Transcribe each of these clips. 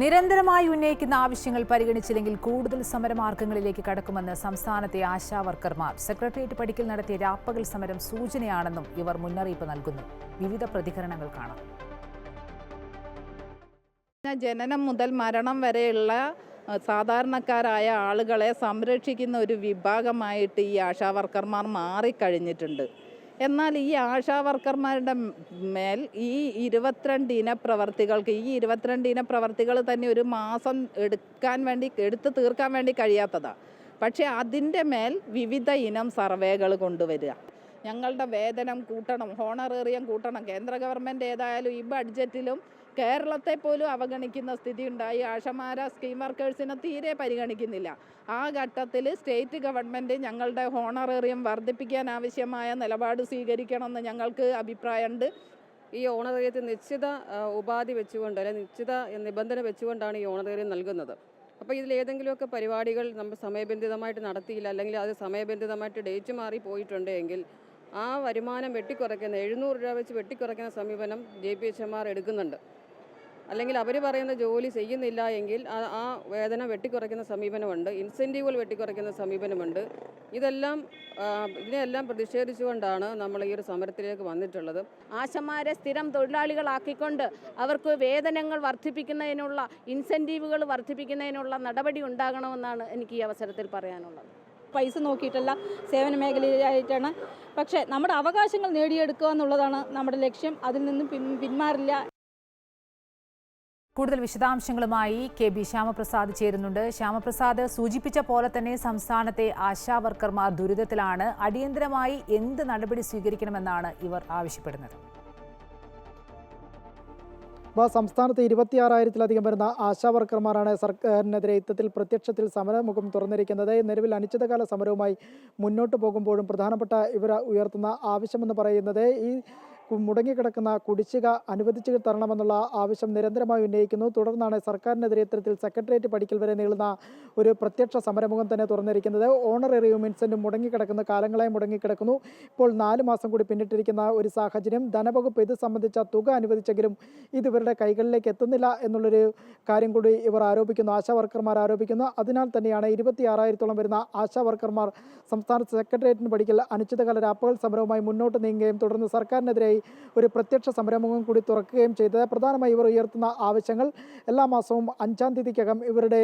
നിരന്തരമായി ഉന്നയിക്കുന്ന ആവശ്യങ്ങൾ പരിഗണിച്ചില്ലെങ്കിൽ കൂടുതൽ സമരമാർഗങ്ങളിലേക്ക് കടക്കുമെന്ന് സംസ്ഥാനത്തെ ആശാ വർക്കർമാർ. സെക്രട്ടേറിയറ്റ് പടിക്കൽ നടത്തിയ രാപ്പകൽ സമരം സൂചനയാണെന്നും ഇവർ മുന്നറിയിപ്പ് നൽകുന്നു. വിവിധ പ്രതികരണങ്ങൾ കാണാം. ജനനം മുതൽ മരണം വരെയുള്ള സാധാരണക്കാരായ ആളുകളെ സംരക്ഷിക്കുന്ന ഒരു വിഭാഗമായിട്ട് ഈ ആശാ വർക്കർമാർ മാറിക്കഴിഞ്ഞിട്ടുണ്ട്. എന്നാൽ ഈ ആശാ വർക്കർമാരുടെ മേൽ ഈ 22 ഇനപ്രവർത്തികൾ തന്നെ ഒരു മാസം എടുത്ത് തീർക്കാൻ വേണ്ടി കഴിയാത്തതാണ്. പക്ഷേ അതിൻ്റെ മേൽ വിവിധ ഇനം സർവേകൾ കൊണ്ടുവരിക, ഞങ്ങളുടെ വേതനം കൂട്ടണം, ഹോണറേറിയം കൂട്ടണം. കേന്ദ്ര ഗവൺമെൻറ് ഏതായാലും ഈ ബഡ്ജറ്റിലും കേരളത്തെ പോലും അവഗണിക്കുന്ന സ്ഥിതി ഉണ്ടായി. ആശമാര സ്കീം വർക്കേഴ്സിനെ തീരെ പരിഗണിക്കുന്നില്ല. ആ ഘട്ടത്തിൽ സ്റ്റേറ്റ് ഗവൺമെൻറ് ഞങ്ങളുടെ ഹോണറേറിയം വർദ്ധിപ്പിക്കാൻ ആവശ്യമായ നിലപാട് സ്വീകരിക്കണമെന്ന് ഞങ്ങൾക്ക് അഭിപ്രായമുണ്ട്. ഈ ഓണറേറിയത്തിൽ നിശ്ചിത ഉപാധി വെച്ചുകൊണ്ട് അല്ലെങ്കിൽ നിശ്ചിത നിബന്ധന വെച്ചുകൊണ്ടാണ് ഈ ഓണറേറിയം നൽകുന്നത്. അപ്പോൾ ഇതിലേതെങ്കിലുമൊക്കെ പരിപാടികൾ നമ്മൾ സമയബന്ധിതമായിട്ട് നടത്തിയില്ല, അല്ലെങ്കിൽ അത് സമയബന്ധിതമായിട്ട് ഡേറ്റ് മാറി പോയിട്ടുണ്ടെങ്കിൽ ആ വരുമാനം വെട്ടിക്കുറയ്ക്കുന്ന 700 രൂപ വെച്ച് വെട്ടിക്കുറയ്ക്കുന്ന സമീപനം JPHമാർ എടുക്കുന്നുണ്ട്. അല്ലെങ്കിൽ അവർ പറയുന്ന ജോലി ചെയ്യുന്നില്ല എങ്കിൽ ആ വേതനം വെട്ടിക്കുറയ്ക്കുന്ന സമീപനമുണ്ട്, ഇൻസെൻറ്റീവുകൾ വെട്ടിക്കുറയ്ക്കുന്ന സമീപനമുണ്ട്. ഇതിനെല്ലാം പ്രതിഷേധിച്ചുകൊണ്ടാണ് നമ്മൾ ഈ ഒരു സമരത്തിലേക്ക് വന്നിട്ടുള്ളത്. ആശമാരെ സ്ഥിരം തൊഴിലാളികളാക്കിക്കൊണ്ട് അവർക്ക് വേതനങ്ങൾ വർദ്ധിപ്പിക്കുന്നതിനുള്ള, ഇൻസെൻറ്റീവുകൾ വർദ്ധിപ്പിക്കുന്നതിനുള്ള നടപടി ഉണ്ടാകണമെന്നാണ് എനിക്ക് ഈ അവസരത്തിൽ പറയാനുള്ളത്. പൈസ നോക്കിയിട്ടല്ല, സേവന മേഖലയിലായിട്ടാണ്. പക്ഷേ നമ്മുടെ അവകാശങ്ങൾ നേടിയെടുക്കുക എന്നുള്ളതാണ് നമ്മുടെ ലക്ഷ്യം. അതിൽ നിന്നും പിന്മാറില്ല. കൂടുതൽ വിശദാംശങ്ങളുമായി KB ശ്യാമപ്രസാദ് ചേരുന്നുണ്ട്. ശ്യാമപ്രസാദ് സൂചിപ്പിച്ച പോലെ തന്നെ സംസ്ഥാനത്തെ ആശാ വർക്കർമാർ ദുരിതത്തിലാണ്. അടിയന്തരമായി എന്ത് നടപടി സ്വീകരിക്കണമെന്നാണ് ഇവർ ആവശ്യപ്പെടുന്നത്? സംസ്ഥാനത്ത് 26,000-ലധികം വരുന്ന ആശാ വർക്കർമാരാണ് സർക്കാരിനെതിരെ ഇത്തരത്തിൽ പ്രത്യക്ഷത്തിൽ സമരമുഖം തുറന്നിരിക്കുന്നത്. നിലവിൽ അനിശ്ചിതകാല സമരവുമായി മുന്നോട്ട് പോകുമ്പോഴും പ്രധാനപ്പെട്ട ഇവർ ഉയർത്തുന്ന ആവശ്യമെന്ന് പറയുന്നത് ഈ മുടങ്ങിക്കിടക്കുന്ന കുടിശ്ശിക അനുവദിച്ചു തരണമെന്നുള്ള ആവശ്യം നിരന്തരമായി ഉന്നയിക്കുന്നു. തുടർന്നാണ് സർക്കാരിനെതിരെ ഇത്തരത്തിൽ സെക്രട്ടേറിയറ്റ് പടിക്കൽ വരെ നീളുന്ന ഒരു പ്രത്യക്ഷ സമരമുഖം തന്നെ തുറന്നിരിക്കുന്നത്. ഓണറേറിയവും ഇൻസെൻറ്റും കാലങ്ങളായി മുടങ്ങിക്കിടക്കുന്നു. ഇപ്പോൾ 4 മാസം കൂടി പിന്നിട്ടിരിക്കുന്ന ഒരു സാഹചര്യം. ധനവകുപ്പ് ഇത് സംബന്ധിച്ച തുക അനുവദിച്ചെങ്കിലും ഇത് ഇവരുടെ കൈകളിലേക്ക് എത്തുന്നില്ല എന്നുള്ളൊരു കാര്യം കൂടി ഇവർ ആരോപിക്കുന്നു, ആശാ വർക്കർമാർ ആരോപിക്കുന്നു. അതിനാൽ തന്നെയാണ് 26,000-ഓളം വരുന്ന ആശാ വർക്കർമാർ സംസ്ഥാന സെക്രട്ടേറിയറ്റിന് പടിക്കൽ അനിശ്ചിതകാല രാപ്പകൽ സമരവുമായി മുന്നോട്ട് നീങ്ങുകയും തുടർന്ന് സർക്കാരിനെതിരെ ഒരു പ്രത്യക്ഷ സമരമുഖം കൂടി തുറക്കുകയും ചെയ്തത്. പ്രധാനമായി ഇവർ ഉയർത്തുന്ന ആവശ്യങ്ങൾ എല്ലാ മാസവും 5-ാം തീയതിക്കകം ഇവരുടെ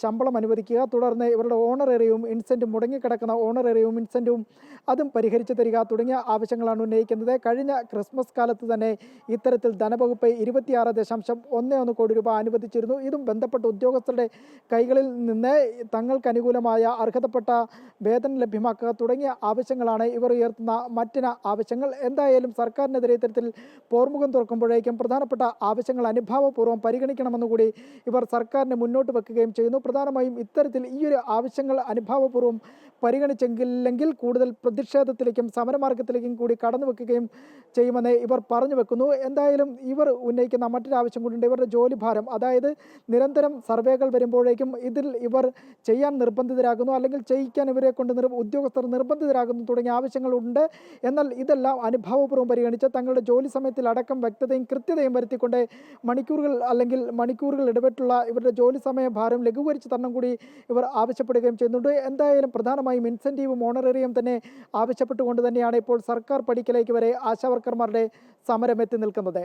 ശമ്പളം അനുവദിക്കുക, തുടർന്ന് ഇവരുടെ ഓണറേറിയവും ഇൻസെൻറ്റും മുടങ്ങിക്കിടക്കുന്ന ഓണറേറിയവും ഇൻസെൻറ്റും അതും പരിഹരിച്ചു തരിക തുടങ്ങിയ ആവശ്യങ്ങളാണ് ഉന്നയിക്കുന്നത്. കഴിഞ്ഞ ക്രിസ്മസ് കാലത്ത് തന്നെ ഇത്തരത്തിൽ ധനവകുപ്പ് 26.11 കോടി രൂപ അനുവദിച്ചിരുന്നു. ഇതും ബന്ധപ്പെട്ട ഉദ്യോഗസ്ഥരുടെ കൈകളിൽ നിന്ന് തങ്ങൾക്ക് അനുകൂലമായ അർഹതപ്പെട്ട വേതനം ലഭ്യമാക്കുക തുടങ്ങിയ ആവശ്യങ്ങളാണ് ഇവർ ഉയർത്തുന്ന മറ്റിന ആവശ്യങ്ങൾ. എന്തായാലും സർക്കാരിനെതിരെ ഇത്തരത്തിൽ പോർമുഖം തുറക്കുമ്പോഴേക്കും പ്രധാനപ്പെട്ട ആവശ്യങ്ങൾ അനുഭാവപൂർവ്വം പരിഗണിക്കണമെന്നുകൂടി ഇവർ സർക്കാരിനെ മുന്നോട്ട് വെക്കുകയും ചെയ്യുന്നു. പ്രധാനമായും ഇത്തരത്തിൽ ഈ ഒരു ആവശ്യങ്ങൾ അനുഭാവപൂർവ്വം പരിഗണിച്ചെങ്കില്ലെങ്കിൽ കൂടുതൽ പ്രതിഷേധത്തിലേക്കും സമരമാർഗത്തിലേക്കും കൂടി കടന്നു വെക്കുകയും ചെയ്യുമെന്ന് ഇവർ പറഞ്ഞു വെക്കുന്നു. എന്തായാലും ഇവർ ഉന്നയിക്കുന്ന മറ്റൊരു ആവശ്യം കൂടിയുണ്ട്. ഇവരുടെ ജോലിഭാരം, അതായത് നിരന്തരം സർവേകൾ വരുമ്പോഴേക്കും ഇതിൽ ഇവർ ചെയ്യാൻ നിർബന്ധിതരാകുന്നു, അല്ലെങ്കിൽ ചെയ്യിക്കാൻ ഇവരെ കൊണ്ട് ഉദ്യോഗസ്ഥർ നിർബന്ധിതരാകുന്നു തുടങ്ങിയ ആവശ്യങ്ങളുണ്ട്. എന്നാൽ ഇതെല്ലാം അനുഭാവപൂർവ്വം പരിഗണിച്ച് തങ്ങളുടെ ജോലി സമയത്തിൽ അടക്കം വ്യക്തതയും കൃത്യതയും വരുത്തിക്കൊണ്ട് മണിക്കൂറുകൾ ഇടപെട്ടുള്ള ഇവരുടെ ജോലി സമയ ഭാരം ലഘൂകരിച്ച് തരണം കൂടി ഇവർ ആവശ്യപ്പെടുകയും ചെയ്യുന്നുണ്ട്. എന്തായാലും പ്രധാനമായും ഇൻസെൻറ്റീവും ഓണറേറിയം തന്നെ ആവശ്യപ്പെട്ടുകൊണ്ട് തന്നെയാണ് ഇപ്പോൾ സർക്കാർ പടിക്കലേക്ക് വരെ ആശാ വർക്കർമാരുടെ സമരം എത്തി നിൽക്കുന്നത്.